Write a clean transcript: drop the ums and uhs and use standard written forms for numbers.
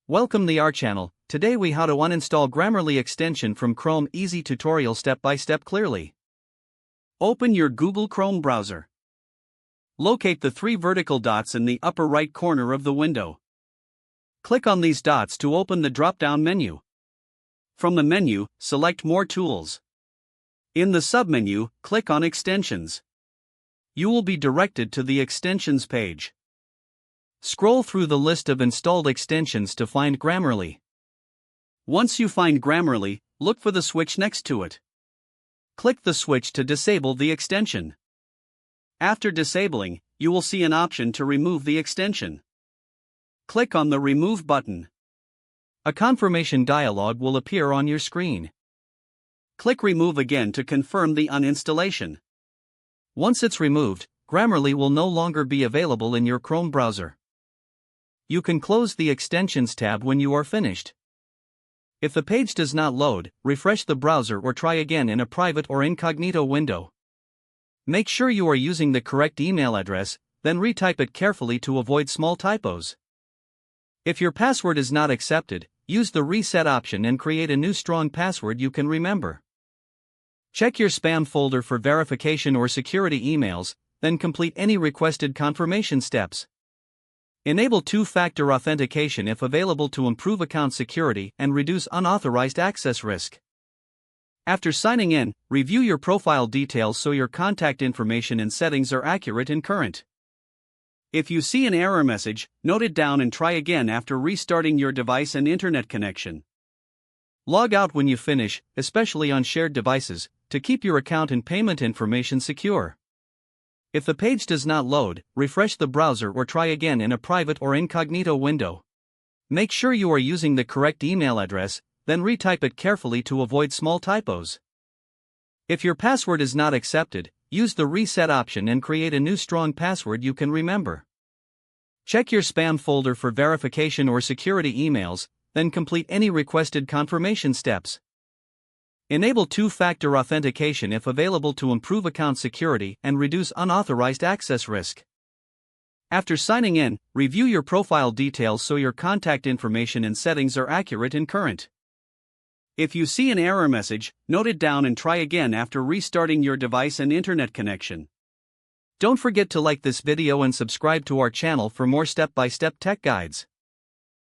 Welcome to our channel. Today we how to uninstall Grammarly extension from Chrome. Easy tutorial step by step clearly. Open your Google Chrome browser. Locate the three vertical dots in the upper right corner of the window. Click on these dots to open the drop-down menu. From the menu, select More Tools. In the submenu, click on Extensions. You will be directed to the Extensions page. Scroll through the list of installed extensions to find Grammarly. Once you find Grammarly, look for the switch next to it. Click the switch to disable the extension. After disabling, you will see an option to remove the extension. Click on the Remove button. A confirmation dialog will appear on your screen. Click Remove again to confirm the uninstallation. Once it's removed, Grammarly will no longer be available in your Chrome browser. You can close the Extensions tab when you are finished. If the page does not load, refresh the browser or try again in a private or incognito window. Make sure you are using the correct email address, then retype it carefully to avoid small typos. If your password is not accepted, use the reset option and create a new strong password you can remember. Check your spam folder for verification or security emails, then complete any requested confirmation steps. Enable two-factor authentication if available to improve account security and reduce unauthorized access risk. After signing in, review your profile details so your contact information and settings are accurate and current. If you see an error message, note it down and try again after restarting your device and internet connection. Log out when you finish, especially on shared devices, to keep your account and payment information secure. If the page does not load, refresh the browser or try again in a private or incognito window. Make sure you are using the correct email address, then retype it carefully to avoid small typos. If your password is not accepted, use the reset option and create a new strong password you can remember. Check your spam folder for verification or security emails, then complete any requested confirmation steps. Enable two-factor authentication if available to improve account security and reduce unauthorized access risk. After signing in, review your profile details so your contact information and settings are accurate and current. If you see an error message, note it down and try again after restarting your device and internet connection. Don't forget to like this video and subscribe to our channel for more step-by-step tech guides.